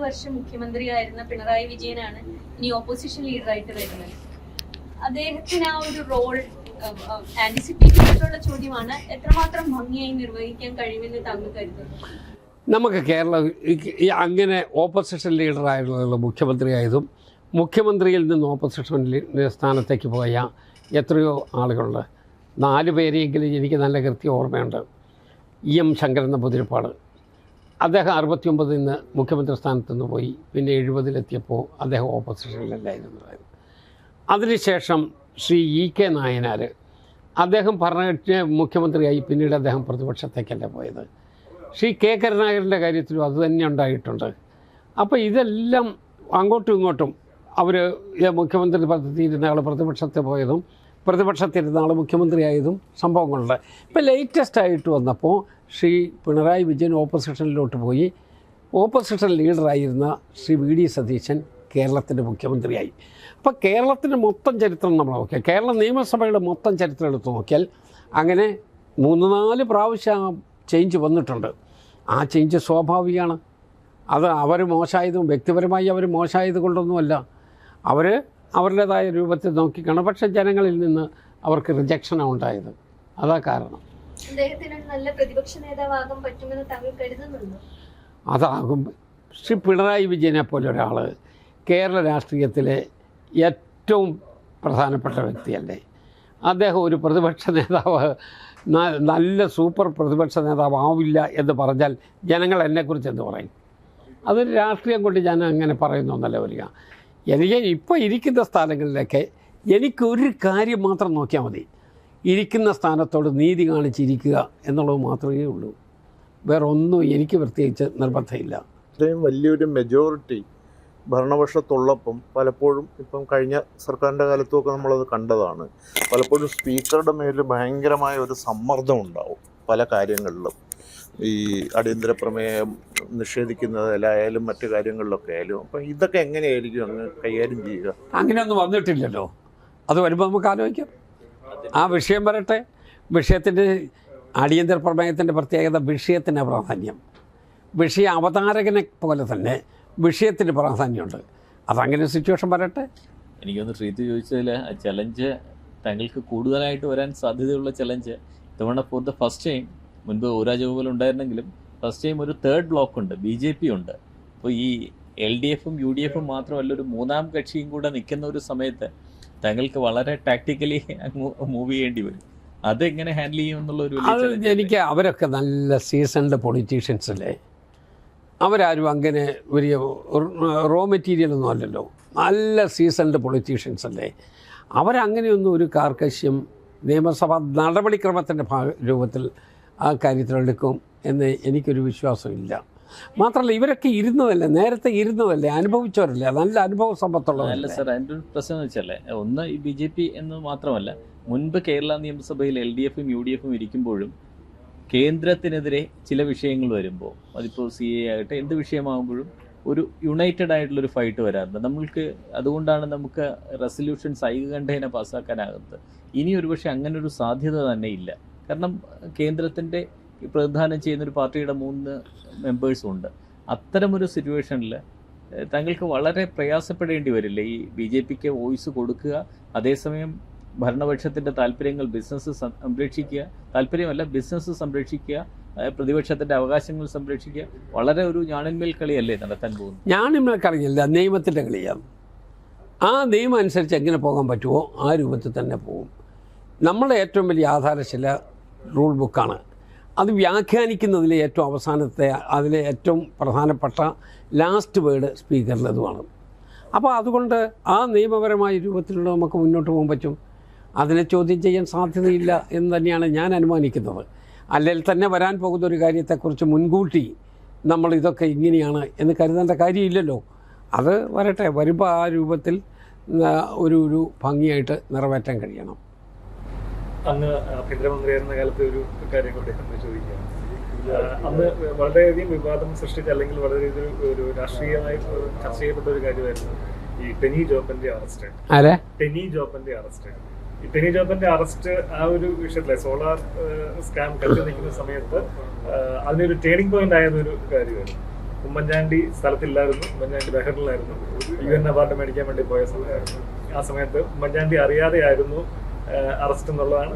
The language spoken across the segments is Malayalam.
വർഷം മുഖ്യമന്ത്രിയായിരുന്ന പിണറായി വിജയനാണ് ഇനി ഓപ്പോസിഷൻ ലീഡറായിട്ട് വരുന്നത്. അദ്ദേഹത്തിന് ആ ഒരു റോൾ ആന്റിസിപ്പേറ്റ് ചെയ്തിട്ടുള്ള ചോദ്യമാണ്, എത്രമാത്രം ഭംഗിയായി നിർവഹിക്കാൻ കഴിയുമെന്ന് താങ്കൾ കരുതുന്നു? നമുക്ക് കേരളം അങ്ങനെ ഓപ്പോസിഷൻ ലീഡറായിട്ടുള്ള മുഖ്യമന്ത്രിയായതും മുഖ്യമന്ത്രിയിൽ നിന്ന് ഓപ്പോസിഷൻ സ്ഥാനത്തേക്ക് പോയ എത്രയോ ആളുകളുണ്ട്. 4 പേരെയെങ്കിലും എനിക്ക് നല്ല കൃത്യം ഓർമ്മയുണ്ട്. എം ശങ്കരൻ നമ്പൂതിരിപ്പാട്, അദ്ദേഹം 69 നിന്ന് മുഖ്യമന്ത്രി സ്ഥാനത്ത് നിന്ന് പോയി. പിന്നെ 70-ലെത്തിയപ്പോൾ അദ്ദേഹം ഓപ്പോസിഷനിലല്ലായിരുന്നു. അതിനുശേഷം ശ്രീ ഇ.കെ. നായനാർ, അദ്ദേഹം മുഖ്യമന്ത്രിയായി. പിന്നീട് അദ്ദേഹം പ്രതിപക്ഷത്തേക്കല്ല പോയത്. ശ്രീ കെ. കരുണാകരൻ്റെ കാര്യത്തിലും അതുതന്നെ ഉണ്ടായിട്ടുണ്ട്. അപ്പോൾ ഇതെല്ലാം അങ്ങോട്ടും ഇങ്ങോട്ടും അവർ മുഖ്യമന്ത്രി പദത്തിരുന്ന ആൾ പ്രതിപക്ഷത്ത് പോയതും പ്രതിപക്ഷത്തിരുന്ന ആൾ മുഖ്യമന്ത്രിയായതും സംഭവങ്ങളുണ്ട്. ഇപ്പോൾ ലേറ്റസ്റ്റായിട്ട് വന്നപ്പോൾ ശ്രീ പിണറായി വിജയൻ ഓപ്പോസിഷനിലോട്ട് പോയി. ഓപ്പോസിഷൻ ലീഡറായിരുന്ന ശ്രീ വി ഡി സതീശൻ കേരളത്തിൻ്റെ മുഖ്യമന്ത്രിയായി. അപ്പോൾ കേരളത്തിൻ്റെ മൊത്തം ചരിത്രം നമ്മൾ നോക്കിയാൽ, കേരള നിയമസഭയുടെ മൊത്തം ചരിത്രം എടുത്ത് നോക്കിയാൽ അങ്ങനെ 3-4 പ്രാവശ്യം ചേഞ്ച് വന്നിട്ടുണ്ട്. ആ ചേഞ്ച് സ്വാഭാവികമാണ്. അത് അവർ മോശമായതും വ്യക്തിപരമായി അവർ മോശമായത് കൊണ്ടൊന്നുമല്ല. അവർ അവരുടേതായ രൂപത്തിൽ നോക്കിക്കാണും. പക്ഷേ ജനങ്ങളിൽ നിന്ന് അവർക്ക് റിജക്ഷനാണ് ഉണ്ടായത്. അതാ കാരണം. നല്ല പ്രതിപക്ഷ നേതാവാകാൻ പറ്റുമെന്ന് താങ്കൾ കരുതുന്നുണ്ടോ? അതാകും. ശ്രീ പിണറായി വിജയനെ പോലെ ഒരാൾ കേരള രാഷ്ട്രീയത്തിലെ ഏറ്റവും പ്രധാനപ്പെട്ട വ്യക്തിയല്ലേ. അദ്ദേഹം ഒരു പ്രതിപക്ഷ നേതാവ്, നല്ല സൂപ്പർ പ്രതിപക്ഷ നേതാവ് ആവില്ല എന്ന് പറഞ്ഞാൽ ജനങ്ങൾ എന്നെക്കുറിച്ച് എന്ത് പറയും? അതൊരു രാഷ്ട്രീയം കൊണ്ട് ഞാൻ അങ്ങനെ പറയുന്നൊന്നല്ല വരിക. എനിക്ക് ഇപ്പോൾ ഇരിക്കുന്ന സ്ഥലങ്ങളിലൊക്കെ എനിക്കൊരു കാര്യം മാത്രം നോക്കിയാൽ മതി, ഇരിക്കുന്ന സ്ഥാനത്തോട് നീതി കാണിച്ചിരിക്കുക എന്നുള്ളത് മാത്രമേ ഉള്ളൂ. വേറെ ഒന്നും എനിക്ക് പ്രത്യേകിച്ച് നിർബന്ധമില്ല. ഇത്രയും വലിയൊരു മെജോറിറ്റി ഭരണപക്ഷത്തുള്ളപ്പം പലപ്പോഴും ഇപ്പം കഴിഞ്ഞ സർക്കാരിൻ്റെ കാലത്തുമൊക്കെ നമ്മളത് കണ്ടതാണ്. പലപ്പോഴും സ്പീക്കറുടെ മേലിൽ ഭയങ്കരമായ ഒരു സമ്മർദ്ദം ഉണ്ടാവും പല കാര്യങ്ങളിലും. ഈ അടിയന്തര പ്രമേയം നിഷേധിക്കുന്നതിലായാലും മറ്റു കാര്യങ്ങളിലൊക്കെ ആയാലും. അപ്പം ഇതൊക്കെ എങ്ങനെയായിരിക്കും അങ്ങ് കൈകാര്യം ചെയ്യുക? അങ്ങനെയൊന്നും വന്നിട്ടില്ലല്ലോ. അത് വരുമ്പോൾ നമുക്ക് ആലോചിക്കാം. ആ വിഷയം വരട്ടെ. വിഷയത്തിൻ്റെ അടിയന്തര പ്രമേയത്തിൻ്റെ പ്രത്യേകത വിഷയത്തിൻ്റെ പ്രാധാന്യം. വിഷയ അവതാരകനെ പോലെ തന്നെ വിഷയത്തിന് പ്രാധാന്യമുണ്ട്. അതങ്ങനെ സിറ്റുവേഷൻ വരട്ടെ. എനിക്കൊന്ന് ശ്രീത്ത് ചോദിച്ചതിൽ ചലഞ്ച് താങ്കൾക്ക് കൂടുതലായിട്ട് വരാൻ സാധ്യതയുള്ള ചലഞ്ച് ഇത്തവണ ഫോർ ദ ഫസ്റ്റ് ടൈം, മുൻപ് ഊരാജഗോപാൽ ഉണ്ടായിരുന്നെങ്കിലും ഫസ്റ്റ് ടൈം ഒരു തേർഡ് ബ്ലോക്ക് ഉണ്ട്, BJP ഉണ്ട്. അപ്പോൾ ഈ LDFും UDFും മാത്രമല്ല ഒരു 3ാം കക്ഷിയും കൂടെ നിൽക്കുന്ന ഒരു സമയത്ത് താങ്കൾക്ക് വളരെ ടാക്ടിക്കലി മൂവ് ചെയ്യേണ്ടി വരും. അതെങ്ങനെ ഹാൻഡിൽ ചെയ്യും എന്നുള്ളൊരു എനിക്ക് അവരൊക്കെ നല്ല സീസൺഡ് പൊളിറ്റീഷ്യൻസ് അല്ലേ. അവരാരും അങ്ങനെ വലിയ റോ മെറ്റീരിയലൊന്നും അല്ലല്ലോ. നല്ല സീസൺഡ് പൊളിറ്റീഷ്യൻസ് അല്ലേ. അവരങ്ങനെയൊന്നും ഒരു കാർക്കശ്യം നിയമസഭാ നടപടിക്രമത്തിൻ്റെ രൂപത്തിൽ ആ കാര്യത്തിലെടുക്കും എന്ന് എനിക്കൊരു വിശ്വാസമില്ല. മാത്രമല്ല ഇവരൊക്കെ ഇരുന്നതല്ലേ, നേരത്തെ ഇരുന്നതല്ലേ, അനുഭവിച്ചവരല്ലേ, നല്ല അനുഭവ സമ്പത്തുള്ളതല്ലേ. അല്ല സാർ, അതിൻ്റെ ഒരു പ്രശ്നം എന്ന് വെച്ചാൽ ഒന്ന് ഈ BJP എന്ന് മാത്രമല്ല, മുൻപ് കേരള നിയമസഭയിൽ LDFും UDFും ഇരിക്കുമ്പോഴും കേന്ദ്രത്തിനെതിരെ ചില വിഷയങ്ങൾ വരുമ്പോൾ, അതിപ്പോൾ CA ആകട്ടെ എന്ത് വിഷയമാകുമ്പോഴും ഒരു യുണൈറ്റഡ് ആയിട്ടുള്ളൊരു ഫൈറ്റ് വരാറുണ്ട് നമ്മൾക്ക്. അതുകൊണ്ടാണ് നമുക്ക് റെസൊല്യൂഷൻസ് ഐകകണ്ഠേന പാസ്സാക്കാനാകുന്നത്. ഇനി ഒരുപക്ഷെ അങ്ങനെ ഒരു സാധ്യത തന്നെ ഇല്ല. കാരണം കേന്ദ്രത്തിൻ്റെ പ്രതിദാനം ചെയ്യുന്നൊരു പാർട്ടിയുടെ 3 മെമ്പേഴ്സും ഉണ്ട്. അത്തരമൊരു സിറ്റുവേഷനിൽ താങ്കൾക്ക് വളരെ പ്രയാസപ്പെടേണ്ടി വരില്ലേ ഈ BJPക്ക് വോയിസ് കൊടുക്കുക, അതേസമയം ഭരണപക്ഷത്തിൻ്റെ താല്പര്യങ്ങൾ ബിസിനസ് സംരക്ഷിക്കുക, താല്പര്യമല്ല ബിസിനസ് സംരക്ഷിക്കുക, പ്രതിപക്ഷത്തിൻ്റെ അവകാശങ്ങൾ സംരക്ഷിക്കുക. വളരെ ഒരു ഞാണിന്മേൽ കളിയല്ലേ നടത്താൻ പോകുന്നത്? ഞാണിന്മേൽ കളിയല്ല, നിയമത്തിൻ്റെ കളിയാണ്. ആ നിയമം അനുസരിച്ച് എങ്ങനെ പോകാൻ പറ്റുമോ ആ രൂപത്തിൽ തന്നെ പോകും. നമ്മളെ ഏറ്റവും വലിയ ആധാരശില റൂൾ ബുക്കാണ്. അത് വ്യാഖ്യാനിക്കുന്നതിലെ ഏറ്റവും അവസാനത്തെ, അതിലെ ഏറ്റവും പ്രധാനപ്പെട്ട ലാസ്റ്റ് വേർഡ് സ്പീക്കറിൻ്റെതുമാണ്. അപ്പോൾ അതുകൊണ്ട് ആ നിയമപരമായ രൂപത്തിലുള്ള നമുക്ക് മുന്നോട്ട് പോകാൻ പറ്റും. അതിനെ ചോദ്യം ചെയ്യാൻ സാധ്യതയില്ല എന്ന് തന്നെയാണ് ഞാൻ അനുമാനിക്കുന്നത്. അല്ലെങ്കിൽ തന്നെ വരാൻ പോകുന്ന ഒരു കാര്യത്തെക്കുറിച്ച് മുൻകൂട്ടി നമ്മൾ ഇതൊക്കെ ഇങ്ങനെയാണ് എന്ന് കരുതേണ്ട കാര്യമില്ലല്ലോ. അത് വരട്ടെ, വരുമ്പോൾ ആ രൂപത്തിൽ ഒരു ഭംഗിയായിട്ട് നിറവേറ്റാൻ കഴിയണം. അന്ന് ആഭ്യന്തരമന്ത്രിയായിരുന്ന കാലത്ത് ഒരു കാര്യം കൂടി ചോദിക്കുകയാണ്. അന്ന് വളരെയധികം വിവാദം സൃഷ്ടിച്ച, അല്ലെങ്കിൽ വളരെയധികം ഒരു രാഷ്ട്രീയമായി ചർച്ച ചെയ്യപ്പെട്ട ഒരു കാര്യമായിരുന്നു ഈ ടെനി ജോപ്പന്റെ അറസ്റ്റ്. ഈ ടെനി ജോപ്പന്റെ അറസ്റ്റ് ആ ഒരു വിഷയത്തിലെ സോളാർ സ്കാം കത്തി നിൽക്കുന്ന സമയത്ത് അതിനൊരു ടേണിംഗ് പോയിന്റ് ആയതൊരു കാര്യമായിരുന്നു. ഉമ്മൻചാണ്ടി സ്ഥലത്തില്ലായിരുന്നു, ഉമ്മൻചാണ്ടി ബഹറിലായിരുന്നു, UN അവാർഡ് മേടിക്കാൻ വേണ്ടി പോയ സമയമായിരുന്നു. ആ സമയത്ത് ഉമ്മൻചാണ്ടി അറിയാതെയായിരുന്നു അറസ്റ്റ് എന്നുള്ളതാണ്.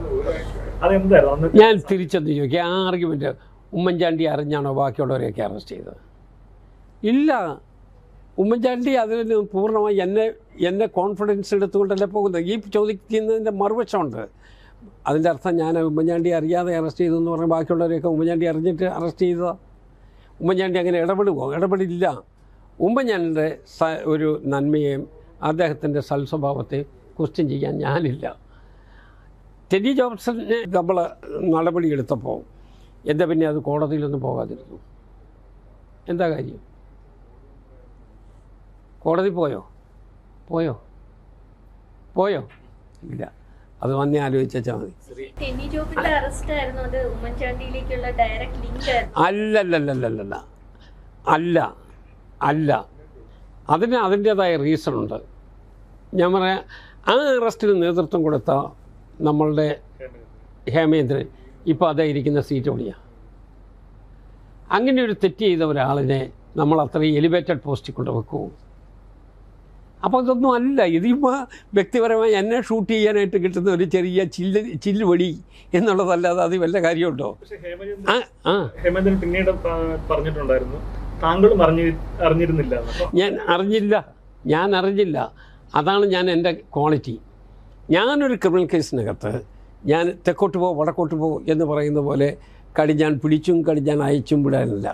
അതെന്തായിരുന്നു അന്ന്? ഞാൻ തിരിച്ചെന്ന് ചോദിക്കുക, ആ ആർഗ്യുമെൻറ്റ് ഉമ്മൻചാണ്ടി അറിഞ്ഞാണോ ബാക്കിയുള്ളവരെയൊക്കെ അറസ്റ്റ് ചെയ്തത്? ഇല്ല. ഉമ്മൻചാണ്ടി അതിന് പൂർണ്ണമായി എന്നെ കോൺഫിഡൻസ് എടുത്തുകൊണ്ടല്ലേ പോകുന്നത്. ഈ ചോദിക്കുന്നതിൻ്റെ മറുവശമുണ്ട്. അതിൻ്റെ അർത്ഥം ഞാൻ ഉമ്മൻചാണ്ടി അറിയാതെ അറസ്റ്റ് ചെയ്തു എന്ന് പറഞ്ഞാൽ ബാക്കിയുള്ളവരെയൊക്കെ ഉമ്മൻചാണ്ടി അറിഞ്ഞിട്ട് അറസ്റ്റ് ചെയ്തതാണ്. ഉമ്മൻചാണ്ടി അങ്ങനെ ഇടപെടുമോ? ഇടപെടില്ല. ഉമ്മൻചാണ്ടിയുടെ ഒരു നന്മയെയും അദ്ദേഹത്തിൻ്റെ സൽസ്വഭാവത്തെ ക്വസ്റ്റ്യൻ ചെയ്യാൻ ഞാനില്ല. ടെനി ജോൺസനെ നമ്മൾ നടപടിയെടുത്തപ്പോൾ എന്താ പിന്നെ അത് കോടതിയിലൊന്നും പോകാതിരുന്നു? എന്താ കാര്യം? കോടതി പോയോ? ഇല്ല. അത് വന്നേ ആലോചിച്ചാൽ മതി. ടെനി ജോബിന്റെ അറസ്റ്റ് ആയിരുന്നു അത് ഉമ്മൻചാണ്ടിയിലേക്കുള്ള ഡയറക്റ്റ് ലിങ്ക് ആയിരുന്നു? അല്ല. അതിന് അതിൻ്റേതായ റീസണുണ്ട്. ഞാൻ പറയാം, ആ അറസ്റ്റിന് നേതൃത്വം കൊടുത്ത നമ്മളുടെ ഹേമേന്ദ്രൻ ഇപ്പോൾ അതേ ഇരിക്കുന്ന സീറ്റ് എവിടെയാണ്? അങ്ങനെ ഒരു തെറ്റ് ചെയ്ത ഒരാളിനെ നമ്മൾ അത്രയും എലിവേറ്റഡ് പോസ്റ്റിൽ കൊണ്ട് വെക്കുമോ? അപ്പോൾ ഇതൊന്നും അല്ല. ഇതിപ്പോൾ വ്യക്തിപരമായി എന്നെ ഷൂട്ട് ചെയ്യാനായിട്ട് കിട്ടുന്ന ഒരു ചെറിയ ചില്ലുവടി എന്നുള്ളതല്ലാതെ അത് വല്ല കാര്യമുണ്ടോ? ഹേമേന്ദ്രൻ പിന്നീട് പറഞ്ഞിട്ടുണ്ടായിരുന്നു താങ്കളും അറിഞ്ഞിരുന്നില്ല. ഞാൻ അറിഞ്ഞില്ല. അതാണ് എൻ്റെ ക്വാളിറ്റി. ഞാനൊരു ക്രിമിനൽ കേസിനകത്ത് ഞാൻ തെക്കോട്ട് പോ വടക്കോട്ട് പോ എന്ന് പറയുന്ന പോലെ കടിഞ്ഞാൻ പിടിച്ചും കടിഞ്ഞാൻ അയച്ചും വിടാനില്ല.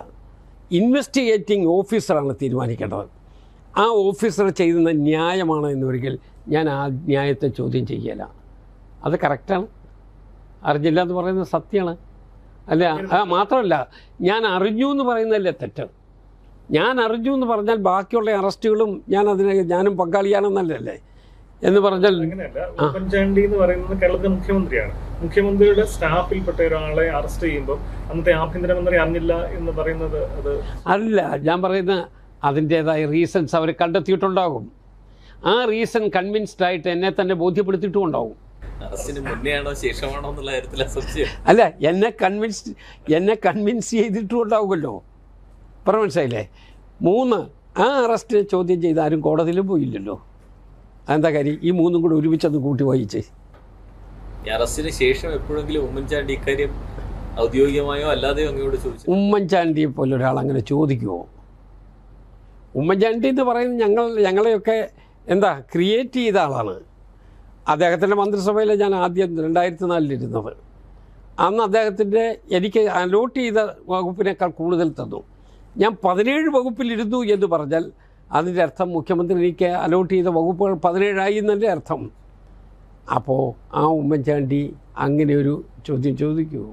ഇൻവെസ്റ്റിഗേറ്റിംഗ് ഓഫീസറാണ് തീരുമാനിക്കേണ്ടത്. ആ ഓഫീസർ ചെയ്യുന്ന ന്യായമാണ് എന്നൊരിക്കൽ ഞാൻ ആ ന്യായത്തെ ചോദ്യം ചെയ്യല. അത് കറക്റ്റാണ്. അറിഞ്ഞില്ല എന്ന് പറയുന്നത് സത്യമാണ്. അല്ല, മാത്രമല്ല ഞാൻ അറിഞ്ഞു എന്ന് പറയുന്നതല്ലേ തെറ്റ്? ഞാൻ അറിഞ്ഞു എന്ന് പറഞ്ഞാൽ ബാക്കിയുള്ള അറസ്റ്റുകളും ഞാനും പങ്കാളിയാണെന്നല്ലേ എന്ന് പറഞ്ഞാൽ. ഉമ്മൻചാണ്ടി എന്ന് പറയുന്നത് കേരളത്തിലെ മുഖ്യമന്ത്രിയാണ്. മുഖ്യമന്ത്രിയുടെ സ്റ്റാഫിൽപ്പെട്ട ഒരാളെ അറസ്റ്റ് ചെയ്യുമ്പോൾ അന്നത്തെ ആഭ്യന്തരമന്ത്രി അറിഞ്ഞില്ല എന്ന് പറയുന്നത് അത് അല്ല. ഞാൻ പറയുന്ന അതിൻ്റേതായ റീസൺസ് അവർ കണ്ടെത്തിയിട്ടുണ്ടാകും. ആ റീസൺ കൺവിൻസ്ഡ് ആയിട്ട് എന്നെ തന്നെ ബോധ്യപ്പെടുത്തിയിട്ടും ഉണ്ടാവും. അല്ല, എന്നെ കൺവിൻസ് ചെയ്തിട്ടും ഉണ്ടാവുമല്ലോ. മനസ്സിലായില്ലേ? 3, ആ അറസ്റ്റ് ചോദ്യം ചെയ്ത് ആരും കോടതിയിലും പോയില്ലല്ലോ. അതെന്താ കാര്യം? ഈ 3 കൂടെ ഒരുമിച്ചൊന്ന് കൂട്ടി വായിച്ചേ. അറസ്റ്റിന് ശേഷം എപ്പോഴെങ്കിലും ഉമ്മൻചാണ്ടി ഇക്കാര്യം ഔദ്യോഗികമായോ അല്ലാതെയോ അങ്ങോട്ട് ചോദിച്ചു? ഉമ്മൻചാണ്ടിയെ പോലെ ഒരാൾ അങ്ങനെ ചോദിക്കുമോ? ഉമ്മൻചാണ്ടി എന്ന് പറയുന്നത് ഞങ്ങളെയൊക്കെ ക്രിയേറ്റ് ചെയ്ത ആളാണ്. അദ്ദേഹത്തിൻ്റെ മന്ത്രിസഭയിൽ ഞാൻ ആദ്യം 2004 ഇരുന്നത്. അന്ന് അദ്ദേഹത്തിൻ്റെ എനിക്ക് അലോട്ട് ചെയ്ത വകുപ്പിനേക്കാൾ കൂടുതൽ തന്നു. ഞാൻ 17 വകുപ്പിലിരുന്നു എന്ന് പറഞ്ഞാൽ അതിൻ്റെ അർത്ഥം മുഖ്യമന്ത്രി എനിക്ക് അലോട്ട് ചെയ്ത വകുപ്പുകൾ 17 എന്നല്ലേ അർത്ഥം. അപ്പോൾ ആ ഉമ്മൻചാണ്ടി അങ്ങനെ ഒരു ചോദ്യം ചോദിക്കുമോ?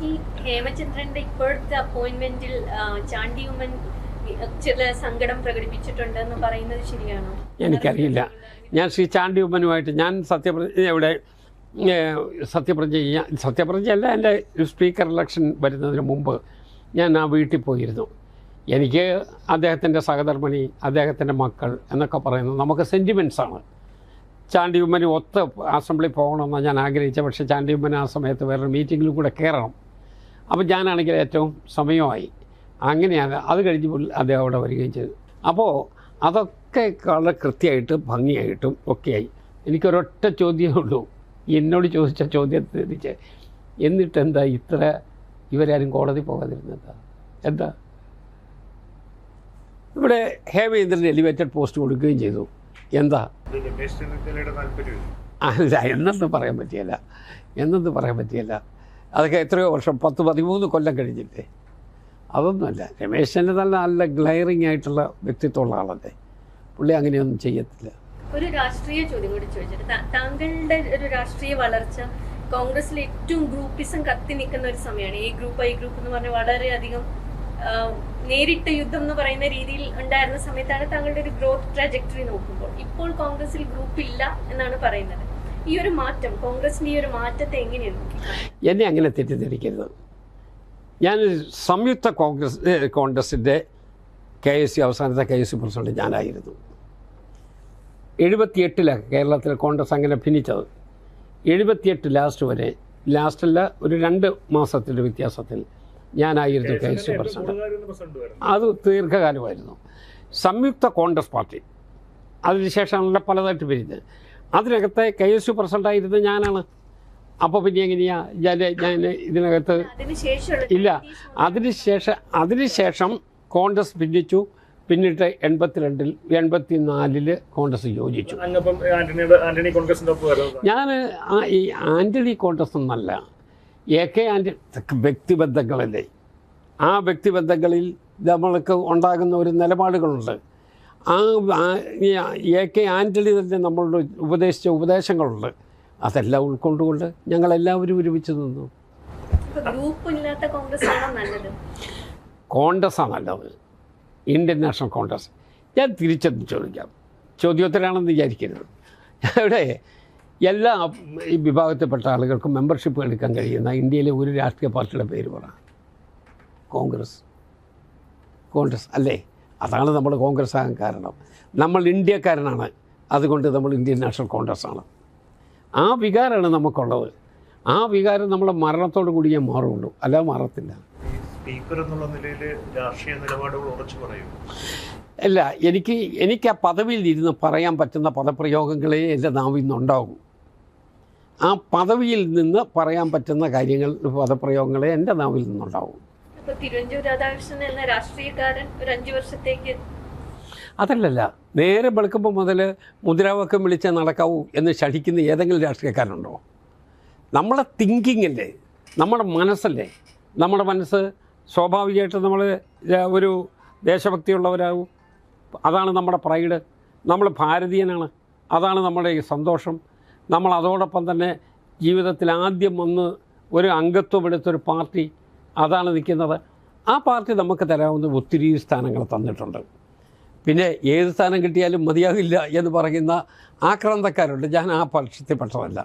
ഈ ഹേമചന്ദ്രന്റെ ഇപ്പോഴത്തെ അപ്പോയിന്റ്മെന്റിൽ ചാണ്ടി ഉമ്മൻ ചില സങ്കടം പ്രകടിപ്പിച്ചിട്ടുണ്ടെന്ന് പറയുന്നത് ശരിയാണോ? എനിക്കറിയില്ല. ഞാൻ ശ്രീ ചാണ്ടി ഉമ്മനുമായിട്ട് ഞാൻ സത്യപ്രതിജ്ഞയല്ല, എൻ്റെ സ്പീക്കർ ഇലക്ഷൻ വരുന്നതിന് മുമ്പ് ഞാൻ ആ വീട്ടിൽ പോയിരുന്നു. എനിക്ക് അദ്ദേഹത്തിൻ്റെ സഹധർമ്മിണി, അദ്ദേഹത്തിൻ്റെ മക്കൾ എന്നൊക്കെ പറയുന്നത് നമുക്ക് സെൻറ്റിമെൻറ്റ്സാണ്. ചാണ്ടി ഉമ്മന് ഒത്ത് അസംബ്ലി പോകണമെന്നാണ് ഞാൻ ആഗ്രഹിച്ചത്. പക്ഷേ ചാണ്ടി ഉമ്മൻ ആ സമയത്ത് വേറൊരു മീറ്റിങ്ങിലും കൂടെ കയറണം. അപ്പോൾ ഞാനാണെങ്കിൽ ഏറ്റവും സമയമായി. അങ്ങനെയാണ് അത് കഴിഞ്ഞപ്പോൾ അദ്ദേഹം അവിടെ വരികയും ചെയ്തു. അപ്പോൾ അതൊക്കെ വളരെ കൃത്യമായിട്ട് ഭംഗിയായിട്ടും ഒക്കെയായി. എനിക്കൊരൊറ്റ ചോദ്യമേ ഉള്ളൂ, എന്നോട് ചോദിച്ച ചോദ്യത്തിരിച്ച് എന്നിട്ടെന്താ ഇവരാരും കോടതി പോകാതിരുന്നത്? എന്താ? ഇവിടെ ഹേമേന്ദ്രൻ എലിവേറ്റഡ് പോസ്റ്റ് കൊടുക്കുകയും ചെയ്തു. എന്താ? അല്ല, എന്നൊന്നും പറയാൻ പറ്റിയല്ല. അതൊക്കെ എത്രയോ വർഷം, 10-13 കൊല്ലം കഴിഞ്ഞില്ലേ? അതൊന്നുമല്ല. രമേശ് ചെന്നിത്തല നല്ല ഗ്ലയറിംഗ് ആയിട്ടുള്ള വ്യക്തിത്വമുള്ള ആളല്ലേ. പുള്ളി അങ്ങനെയൊന്നും ചെയ്യത്തില്ല. ഒരു രാഷ്ട്രീയ ചോദ്യം കൂടി ചോദിച്ചിട്ട്, താങ്കളുടെ ഒരു രാഷ്ട്രീയ വളർച്ച കോൺഗ്രസിൽ ഏറ്റവും ഗ്രൂപ്പിസം കത്തി നിൽക്കുന്ന ഒരു സമയമാണ്. ഈ ഗ്രൂപ്പ് എന്ന് പറഞ്ഞാൽ വളരെയധികം നേരിട്ട യുദ്ധം എന്ന് പറയുന്ന രീതിയിൽ ഉണ്ടായിരുന്ന സമയത്താണ് താങ്കളുടെ ഒരു ഗ്രോത്ത് ട്രാജക്ടറി നോക്കുമ്പോൾ. ഇപ്പോൾ കോൺഗ്രസിൽ ഗ്രൂപ്പില്ല എന്നാണ് പറയുന്നത്. ഈ ഒരു മാറ്റം, കോൺഗ്രസിന്റെ ഈ ഒരു മാറ്റത്തെ എങ്ങനെയാണ് നോക്കിക്കാണുന്നത്? എന്നെ അങ്ങനെ തെറ്റിദ്ധരിക്കരുത്. ഞാൻ സംയുക്ത കോൺഗ്രസിൻ്റെ KSC അവസാനത്തെ KSC പ്രസിഡന്റ് ഞാനായിരുന്നു. 78 കേരളത്തിൽ കോൺഗ്രസ് അങ്ങനെ ഭിന്നിച്ചത്. 78 ലാസ്റ്റല്ല ഒരു 2 മാസത്തിൻ്റെ വ്യത്യാസത്തിൽ ഞാനായിരുന്നു KSU പ്രസിഡന്റ്. അത് ദീർഘകാലമായിരുന്നു. സംയുക്ത കോൺഗ്രസ് പാർട്ടി അതിനുശേഷമാണല്ലോ പലതായിട്ട് പിരിഞ്ഞത്. അതിനകത്തെ KSU പ്രസിഡൻ്റായിരുന്നത് ഞാനാണ്. അപ്പോൾ പിന്നെ എങ്ങനെയാണ് ഞാൻ ഇതിനകത്ത് ഇല്ല. അതിനുശേഷം കോൺഗ്രസ് ഭിന്നിച്ചു. പിന്നിട്ട് 84 കോൺഗ്രസ് യോജിച്ചു. ഞാൻ ഈ ആൻ്റണി കോൺഗ്രസ് എന്നല്ല, AK ആൻ്റണി വ്യക്തിബന്ധങ്ങളല്ലേ. ആ വ്യക്തിബന്ധങ്ങളിൽ നമ്മൾക്ക് ഉണ്ടാകുന്ന ഒരു നിലപാടുകളുണ്ട്. AK ആൻ്റണി തന്നെ നമ്മളോട് ഉപദേശിച്ച ഉപദേശങ്ങളുണ്ട്. അതെല്ലാം ഉൾക്കൊണ്ടുകൊണ്ട് ഞങ്ങളെല്ലാവരും ഒരുമിച്ച് നിന്നു. കോൺഗ്രസ്സാണ് നല്ലത്, ഇന്ത്യൻ നാഷണൽ കോൺഗ്രസ്. ഞാൻ തിരിച്ചെന്ന് ചോദിക്കാം, ചോദ്യോത്തരാണെന്ന് വിചാരിക്കരുത്. ഇവിടെ എല്ലാ ഈ വിഭാഗത്തിൽപ്പെട്ട ആളുകൾക്കും മെമ്പർഷിപ്പ് എടുക്കാൻ കഴിയുന്ന ഇന്ത്യയിലെ ഒരു രാഷ്ട്രീയ പാർട്ടിയുടെ പേര് പറ. കോൺഗ്രസ് അല്ലേ? അതാണ് നമ്മൾ കോൺഗ്രസ് ആകാൻ കാരണം. നമ്മൾ ഇന്ത്യക്കാരനാണ്, അതുകൊണ്ട് നമ്മൾ ഇന്ത്യൻ നാഷണൽ കോൺഗ്രസ് ആണ്. ആ വികാരമാണ് നമുക്കുള്ളത്. ആ വികാരം നമ്മളെ മരണത്തോടു കൂടിയേ മാറുള്ളൂ, അല്ലാതെ മാറത്തില്ല. സ്പീക്കർ എന്നുള്ള നിലയിൽ രാഷ്ട്രീയ നിലപാടുകൾ ഉറച്ചു പറയും. അല്ല, എനിക്ക് ആ പദവിയിൽ ഇരുന്ന് പറയാൻ പറ്റുന്ന പദപ്രയോഗങ്ങളെ എൻ്റെ നാവിൽ നിന്നുണ്ടാകും. ആ പദവിയിൽ നിന്ന് പറയാൻ പറ്റുന്ന കാര്യങ്ങൾ പദപ്രയോഗങ്ങളെ എൻ്റെ നാവിൽ നിന്നുണ്ടാകും. തിരുവഞ്ചൂർ രാധാകൃഷ്ണൻ എന്ന രാഷ്ട്രീയക്കാരൻ ഒരു 5 വർഷത്തേക്ക് അതല്ലല്ല, നേരെ വെളുക്കുമ്പോൾ മുതൽ മുദ്രാവാക്യം വിളിച്ച് നടക്കാവൂ എന്ന് ശഠിക്കുന്ന ഏതെങ്കിലും രാഷ്ട്രീയക്കാരുണ്ടോ? നമ്മളെ തിങ്കിങ് അല്ലേ, നമ്മുടെ മനസ്സല്ലേ. നമ്മുടെ മനസ്സ് സ്വാഭാവികമായിട്ട് നമ്മൾ ഒരു ദേശഭക്തിയുള്ളവരാകും. അതാണ് നമ്മുടെ പ്രൈഡ്. നമ്മൾ ഭാരതീയനാണ്, അതാണ് നമ്മുടെ ഈ സന്തോഷം. നമ്മൾ അതോടൊപ്പം തന്നെ ജീവിതത്തിൽ ആദ്യം വന്ന് ഒരു അംഗത്വം എടുത്തൊരു പാർട്ടി, അതാണ് നിൽക്കുന്നത്. ആ പാർട്ടി നമുക്ക് തരാവുന്ന ഒത്തിരി സ്ഥാനങ്ങൾ തന്നിട്ടുണ്ട്. പിന്നെ ഏത് സ്ഥാനം കിട്ടിയാലും മതിയാകില്ല എന്ന് പറയുന്ന ആക്രാന്തക്കാരുണ്ട്. ഞാൻ ആ പക്ഷത്തിൽപ്പെട്ടതല്ല.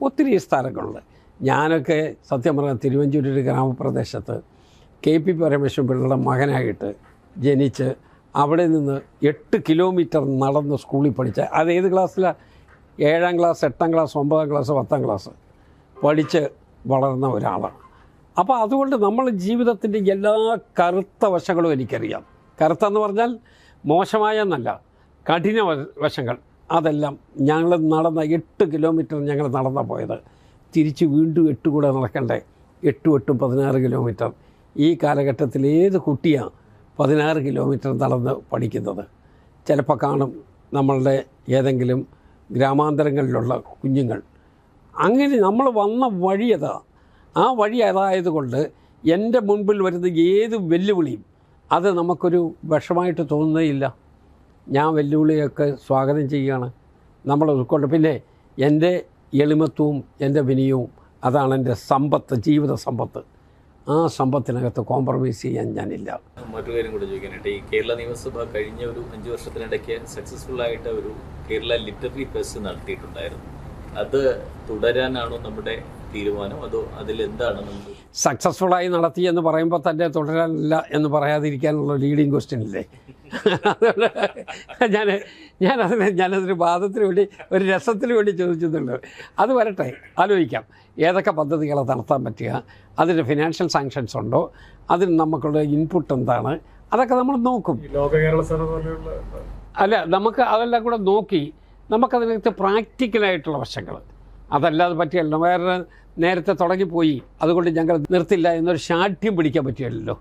ഒത്തിരി സ്ഥാനങ്ങളുണ്ട്. ഞാനൊക്കെ സത്യം പറഞ്ഞാൽ തിരുവഞ്ചൂർ ഗ്രാമപ്രദേശത്ത് KP പരമേശ്വരൻ പിള്ളയുടെ മകനായിട്ട് ജനിച്ച് അവിടെ നിന്ന് 8 കിലോമീറ്റർ നടന്ന് സ്കൂളിൽ പഠിച്ച, അത് ഏത് ക്ലാസ്സിലാണ്? 7ാം ക്ലാസ്, 8ാം ക്ലാസ്, 9ാം ക്ലാസ്, 10ാം ക്ലാസ് പഠിച്ച് വളർന്ന ഒരാളാണ്. അപ്പോൾ അതുകൊണ്ട് നമ്മൾ ജീവിതത്തിൻ്റെ എല്ലാ കറുത്ത വശങ്ങളും എനിക്കറിയാം. കറുത്തെന്ന് പറഞ്ഞാൽ മോശമായെന്നല്ല, കഠിന വശങ്ങൾ. അതെല്ലാം ഞങ്ങൾ നടന്ന 8 കിലോമീറ്റർ ഞങ്ങൾ നടന്നാണ് പോയത്. തിരിച്ച് വീണ്ടും 8 കൂടെ നടക്കണ്ടേ? 8 16 കിലോമീറ്റർ. ഈ കാലഘട്ടത്തിൽ ഏത് കുട്ടിയാണ് 16 കിലോമീറ്റർ നടന്ന് പഠിക്കുന്നത്? ചിലപ്പോൾ കാണും നമ്മളുടെ ഏതെങ്കിലും ഗ്രാമാന്തരങ്ങളിലുള്ള കുഞ്ഞുങ്ങൾ. അങ്ങനെ നമ്മൾ വന്ന വഴി അതാ. ആ വഴി അതായതുകൊണ്ട് എൻ്റെ മുൻപിൽ വരുന്ന ഏത് വെല്ലുവിളിയും അത് നമുക്കൊരു വിഷമായിട്ട് തോന്നുന്നേയില്ല. ഞാൻ വെല്ലുവിളിയൊക്കെ സ്വാഗതം ചെയ്യുകയാണ്. നമ്മൾ ഉൾക്കൊണ്ട് പിന്നെ എൻ്റെ എളിമത്വവും എൻ്റെ വിനയവും അതാണ് എൻ്റെ സമ്പത്ത്, ജീവിത സമ്പത്ത്. ആ സമ്പത്തിനകത്ത് കോംപ്രമൈസ് ചെയ്യാൻ ഞാനില്ല. മറ്റൊരു കാര്യം കൂടെ ചോദിക്കാനായിട്ട്, ഈ കേരള നിയമസഭ കഴിഞ്ഞ ഒരു 5 വർഷത്തിനിടയ്ക്ക് സക്സസ്ഫുള്ളായിട്ട് ഒരു കേരള ലിറ്റററി ഫെസ്റ്റ് നടത്തിയിട്ടുണ്ടായിരുന്നു. അത് തുടരാനാണോ നമ്മുടെ തീരുമാനം, അതോ അതിലെന്താണ് നമ്മൾ? സക്സസ്ഫുള്ളായി നടത്തി എന്ന് പറയുമ്പോൾ തന്നെ തുടരാനില്ല എന്ന് പറയാതിരിക്കാനുള്ള ലീഡിങ് ക്വസ്റ്റ്യൻ ഇല്ലേ? അതുകൊണ്ട് ഞാനതിന് വാദത്തിന് വേണ്ടി, ഒരു രസത്തിന് വേണ്ടി ചോദിച്ചിട്ടുണ്ട്. അത് വരട്ടെ, ആലോചിക്കാം. ഏതൊക്കെ പദ്ധതികളെ നടത്താൻ പറ്റുക, അതിന് ഫിനാൻഷ്യൽ സാങ്ഷൻസ് ഉണ്ടോ, അതിന് നമുക്കുള്ള ഇൻപുട്ട് എന്താണ്, അതൊക്കെ നമ്മൾ നോക്കും. അല്ല, നമുക്ക് അതെല്ലാം കൂടെ നോക്കി നമുക്കതിനകത്ത് പ്രാക്ടിക്കലായിട്ടുള്ള വശങ്ങൾ, അതല്ലാതെ പറ്റിയല്ലോ. വേറെ നേരത്തെ തുടങ്ങിപ്പോയി അതുകൊണ്ട് ഞങ്ങൾ നിർത്തില്ല എന്നൊരു ശാഠ്യം പിടിക്കാൻ പറ്റിയല്ലോ.